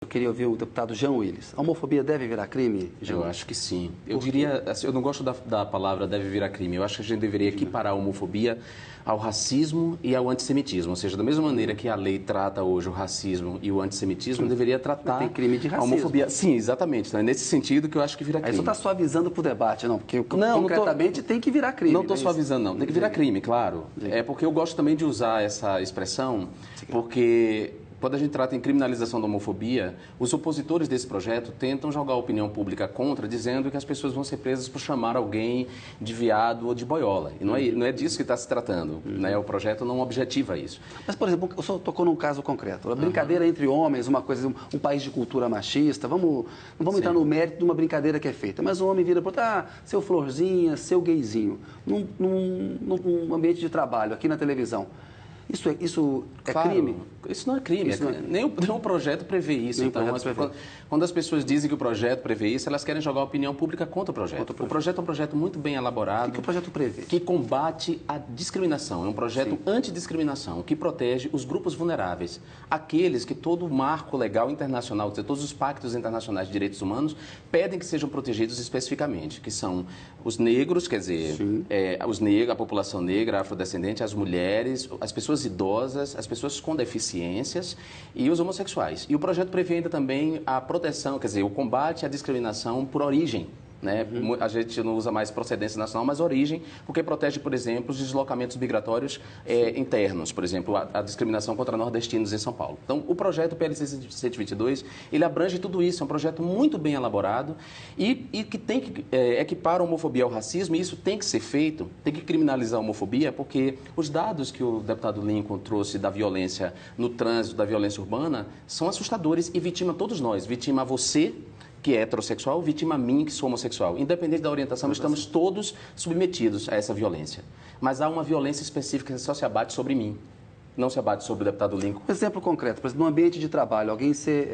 Eu queria ouvir o deputado Jean Willis. A homofobia deve virar crime, Jean? Eu acho que sim. Eu diria, assim, eu não gosto da palavra deve virar crime. Eu acho que a gente deveria equiparar a homofobia ao racismo e ao antissemitismo. Ou seja, da mesma maneira que a lei trata hoje o racismo e o antissemitismo, deveria tratar tem crime de a racismo. homofobia. Sim, exatamente. Então, é nesse sentido que eu acho que vira crime. Aí você está suavizando para o debate, não? Porque concretamente tem que virar crime. Não estou suavizando, não. Tem que virar crime, claro. É porque eu gosto também de usar essa expressão, porque quando a gente trata em criminalização da homofobia, os opositores desse projeto tentam jogar a opinião pública contra, dizendo que as pessoas vão ser presas por chamar alguém de viado ou de boiola. E não é disso que está se tratando. Né? O projeto não objetiva isso. Mas, por exemplo, o senhor tocou num caso concreto. A brincadeira entre homens, uma coisa, um país de cultura machista. Não vamos entrar no mérito de uma brincadeira que é feita. Mas o homem vira para outro, seu florzinha, seu gayzinho. Num ambiente de trabalho, aqui na televisão. Isso é claro, crime? Isso não é crime. Nem o projeto prevê isso. Então, quando as pessoas dizem que o projeto prevê isso, elas querem jogar a opinião pública contra o projeto. O projeto é um projeto muito bem elaborado. O que o projeto prevê? Que combate a discriminação. É um projeto antidiscriminação, que protege os grupos vulneráveis. Aqueles que todo o marco legal internacional, quer dizer, todos os pactos internacionais de direitos humanos, pedem que sejam protegidos especificamente, que são os negros, quer dizer, a população negra, afrodescendente, as mulheres, as pessoas idosas, as pessoas com deficiências e os homossexuais. E o projeto prevê ainda também a proteção, quer dizer, o combate à discriminação por origem. Né? A gente não usa mais procedência nacional, mas origem, porque protege, por exemplo, os deslocamentos migratórios internos, por exemplo, a discriminação contra nordestinos em São Paulo. Então, o projeto PLC 122, ele abrange tudo isso, é um projeto muito bem elaborado e que tem que equipar a homofobia ao racismo, e isso tem que ser feito, tem que criminalizar a homofobia, porque os dados que o deputado Lincoln trouxe da violência no trânsito, da violência urbana, são assustadores e vitima todos nós, vitima você, que é heterossexual, vitima a mim, que sou homossexual. Independente da orientação, estamos todos submetidos a essa violência. Mas há uma violência específica que só se abate sobre mim, não se abate sobre o deputado Lincoln. Um exemplo concreto, por exemplo, no ambiente de trabalho, alguém ser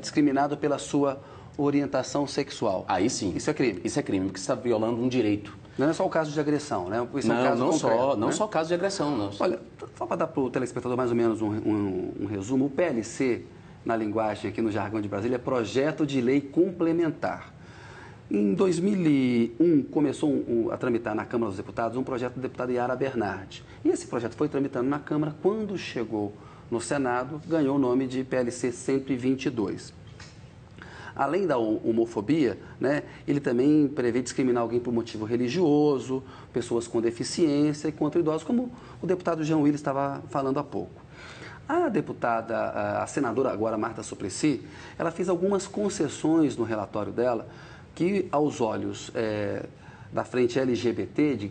discriminado pela sua orientação sexual. Aí sim. Isso é crime? Isso é crime, porque você está violando um direito. Não é só o caso de agressão, né? Isso não, é um caso concreto, não só caso de agressão. Não. Olha, só para dar para o telespectador mais ou menos um resumo, o PLC, na linguagem aqui no jargão de Brasília, é projeto de lei complementar. Em 2001, começou a tramitar na Câmara dos Deputados um projeto do deputado Yara Bernardi. E esse projeto foi tramitando na Câmara, quando chegou no Senado, ganhou o nome de PLC 122. Além da homofobia, né, ele também prevê discriminar alguém por motivo religioso, pessoas com deficiência e contra idosos, como o deputado Jean Willis estava falando há pouco. A deputada, a senadora agora, Marta Suplicy, ela fez algumas concessões no relatório dela que, aos olhos da frente LGBT, de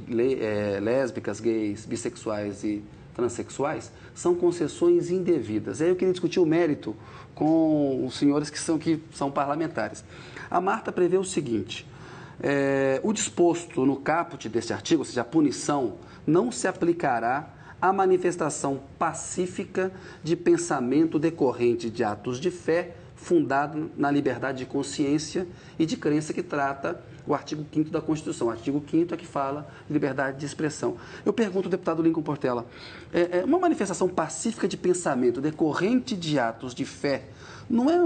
lésbicas, gays, bissexuais e transexuais, são concessões indevidas. Aí eu queria discutir o mérito com os senhores que são parlamentares. A Marta prevê o seguinte: o disposto no caput desse artigo, ou seja, a punição, não se aplicará a manifestação pacífica de pensamento decorrente de atos de fé fundado na liberdade de consciência e de crença, que trata o artigo 5º da Constituição. O artigo 5º é que fala de liberdade de expressão. Eu pergunto ao deputado Lincoln Portela, uma manifestação pacífica de pensamento decorrente de atos de fé, não é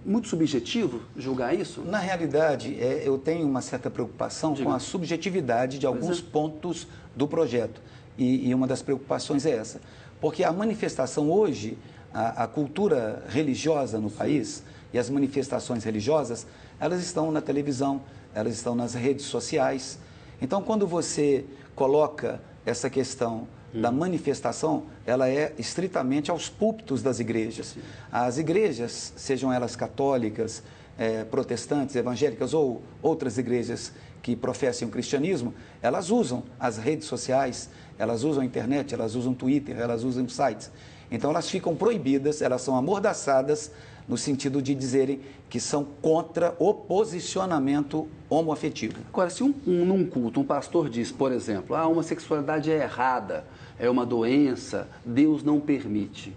muito subjetivo julgar isso? Na realidade, eu tenho uma certa preocupação com a subjetividade de alguns pontos do projeto. E uma das preocupações é essa. Porque a manifestação hoje, a cultura religiosa no país e as manifestações religiosas, elas estão na televisão, elas estão nas redes sociais. Então, quando você coloca essa questão da manifestação, ela é estritamente aos púlpitos das igrejas. As igrejas, sejam elas católicas, protestantes, evangélicas ou outras igrejas que professem o cristianismo, elas usam as redes sociais, elas usam a internet, elas usam Twitter, elas usam sites. Então, elas ficam proibidas, elas são amordaçadas no sentido de dizerem que são contra o posicionamento homoafetivo. Agora, se num culto um pastor diz, por exemplo, a homossexualidade é errada, é uma doença, Deus não permite.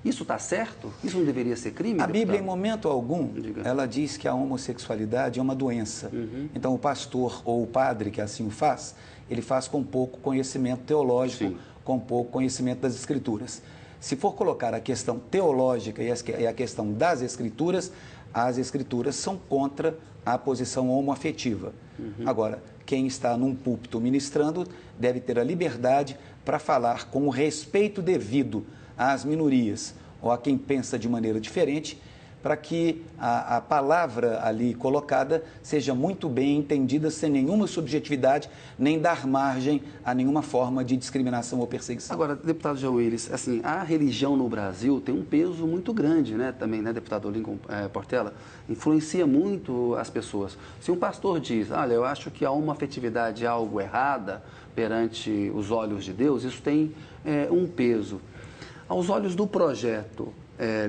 Isso está certo? Isso não deveria ser crime? A Bíblia, em momento algum, ela diz que a homossexualidade é uma doença. Então, o pastor ou o padre que assim o faz, ele faz com pouco conhecimento teológico, com pouco conhecimento das Escrituras. Se for colocar a questão teológica e a questão das Escrituras, as Escrituras são contra a posição homoafetiva. Agora, quem está num púlpito ministrando deve ter a liberdade para falar com o respeito devido às minorias ou a quem pensa de maneira diferente, para que a palavra ali colocada seja muito bem entendida, sem nenhuma subjetividade, nem dar margem a nenhuma forma de discriminação ou perseguição. Agora, deputado João Willis, assim, a religião no Brasil tem um peso muito grande, né, também, né, deputado Lincoln Portela? Influencia muito as pessoas. Se um pastor diz, olha, eu acho que a homoafetividade é algo errada perante os olhos de Deus, isso tem um peso. Aos olhos do projeto,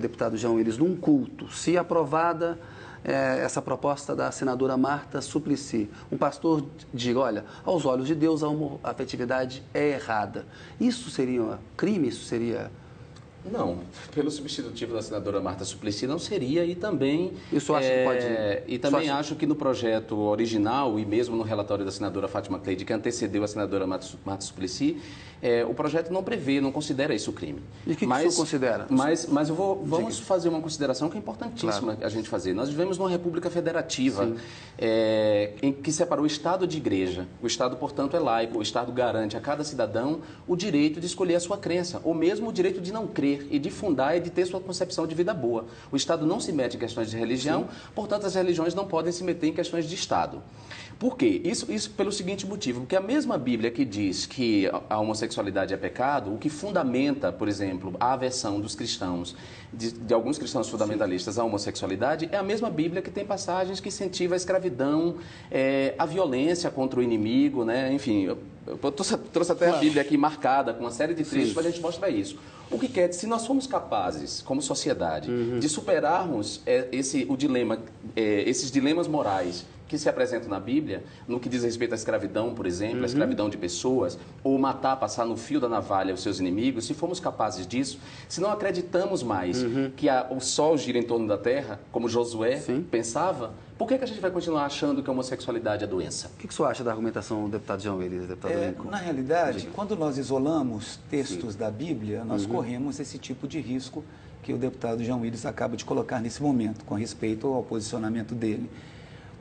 deputado João Willis, num culto, se aprovada essa proposta da senadora Marta Suplicy, um pastor diga, olha, aos olhos de Deus a homoafetividade é errada. Isso seria crime? Isso seria... Não, pelo substitutivo da senadora Marta Suplicy não seria, e também... Isso acho que pode... E também acho que no projeto original, e mesmo no relatório da senadora Fátima Cleide, que antecedeu a senadora Marta Suplicy, o projeto não prevê, não considera isso crime. E o que o senhor considera? Mas vamos fazer uma consideração que é importantíssima a gente fazer. Nós vivemos numa república federativa em que separou o Estado de igreja. O Estado, portanto, é laico. O Estado garante a cada cidadão o direito de escolher a sua crença, ou mesmo o direito de não crer e de fundar e de ter sua concepção de vida boa. O Estado não se mete em questões de religião, portanto, as religiões não podem se meter em questões de Estado. Por quê? Isso pelo seguinte motivo, porque a mesma Bíblia que diz que a homossexualidade é pecado, o que fundamenta, por exemplo, a aversão dos cristãos, de alguns cristãos fundamentalistas à homossexualidade, é a mesma Bíblia que tem passagens que incentiva a escravidão, a violência contra o inimigo, né? Enfim, eu trouxe até a Bíblia aqui marcada com uma série de trechos para a gente mostrar isso. O que quer, se nós formos capazes, como sociedade, de superarmos esses dilemas morais que se apresentam na Bíblia, no que diz respeito à escravidão, por exemplo, a escravidão de pessoas, ou matar, passar no fio da navalha os seus inimigos, se formos capazes disso, se não acreditamos mais que o Sol gira em torno da Terra, como Josué pensava, por que a gente vai continuar achando que a homossexualidade é doença? O que o senhor acha da argumentação do deputado João Willis, deputado Lincoln? Na realidade, quando nós isolamos textos da Bíblia, nós corremos esse tipo de risco que o deputado João Willis acaba de colocar nesse momento, com respeito ao posicionamento dele.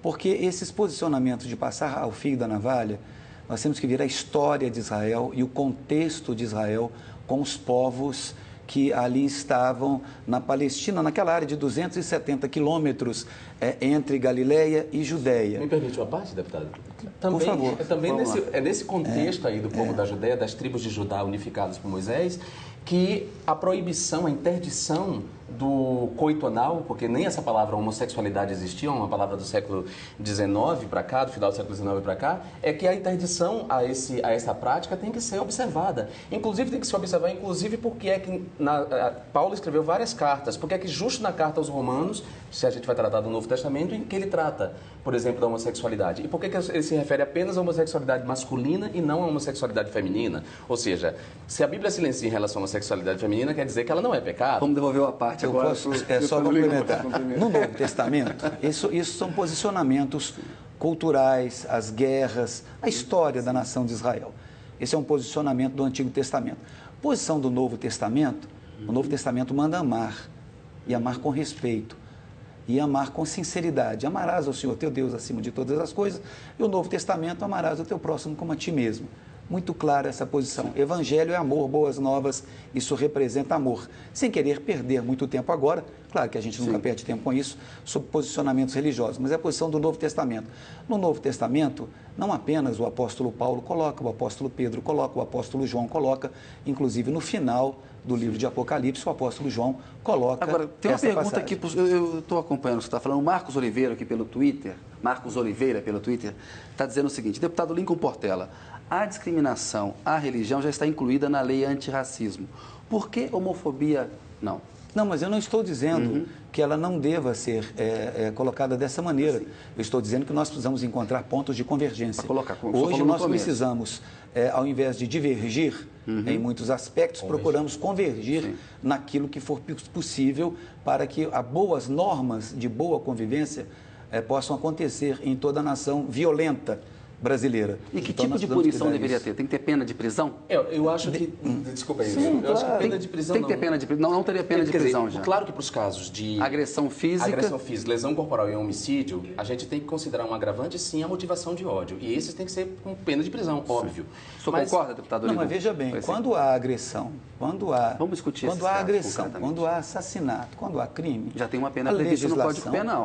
Porque esses posicionamentos de passar ao fio da navalha, nós temos que ver a história de Israel e o contexto de Israel com os povos que ali estavam na Palestina, naquela área de 270 quilômetros entre Galileia e Judéia. Me permite uma parte, deputado? Por favor. Nesse contexto aí do povo da Judéia, das tribos de Judá unificadas por Moisés, que a proibição, a interdição do coito anal, porque nem essa palavra homossexualidade existia, uma palavra do século XIX para cá, do final do século XIX para cá, é que a interdição a essa prática tem que ser observada. Inclusive, tem que se observar, inclusive, porque é que Paulo escreveu várias cartas, porque é que justo na carta aos Romanos, se a gente vai tratar do Novo Testamento, em que ele trata, por exemplo, da homossexualidade. E por que ele se refere apenas à homossexualidade masculina e não à homossexualidade feminina? Ou seja, se a Bíblia silencia em relação à homossexualidade feminina, quer dizer que ela não é pecado. Vamos devolver a parte agora. Só complementar. No Novo Testamento, isso são posicionamentos culturais, as guerras, a história da nação de Israel. Esse é um posicionamento do Antigo Testamento. Posição do Novo Testamento, o Novo Testamento manda amar, e amar com respeito, e amar com sinceridade. Amarás ao Senhor teu Deus acima de todas as coisas, e o Novo Testamento, amarás o teu próximo como a ti mesmo. Muito clara essa posição. Evangelho é amor, boas novas, isso representa amor. Sem querer perder muito tempo agora, claro que a gente nunca perde tempo com isso, sobre posicionamentos religiosos, mas é a posição do Novo Testamento. No Novo Testamento, não apenas o apóstolo Paulo coloca, o apóstolo Pedro coloca, o apóstolo João coloca, inclusive no final do livro de Apocalipse, o apóstolo João coloca. Agora, tem uma pergunta aqui, eu estou acompanhando o que você está falando, Marcos Oliveira aqui pelo Twitter, está dizendo o seguinte, deputado Lincoln Portela, a discriminação à religião já está incluída na lei antirracismo. Por que homofobia não? Não, mas eu não estou dizendo que ela não deva ser colocada dessa maneira. Eu estou dizendo que nós precisamos encontrar pontos de convergência. Hoje nós precisamos, ao invés de divergir em muitos aspectos, procuramos convergir naquilo que for possível para que boas normas de boa convivência possam acontecer em toda a nação violenta, brasileira. E que Então, tipo nós de precisamos punição cuidar deveria disso. ter? Tem que ter pena de prisão? Eu acho que... Desculpa aí. Sim, eu acho que claro. pena de prisão Tem que ter pena de prisão. Não teria pena de Quer dizer, prisão já. Claro que para os casos de... Agressão física, lesão corporal e homicídio, a gente tem que considerar um agravante, sim, a motivação de ódio. E esses tem que ser com pena de prisão, óbvio. o senhor concorda, deputado Não, Oligon? mas veja bem, Foi assim. quando há agressão, Vamos discutir quando esses há casos agressão, concretamente. quando há assassinato, quando há crime, Já tem uma pena a prevista no Código legislação Penal.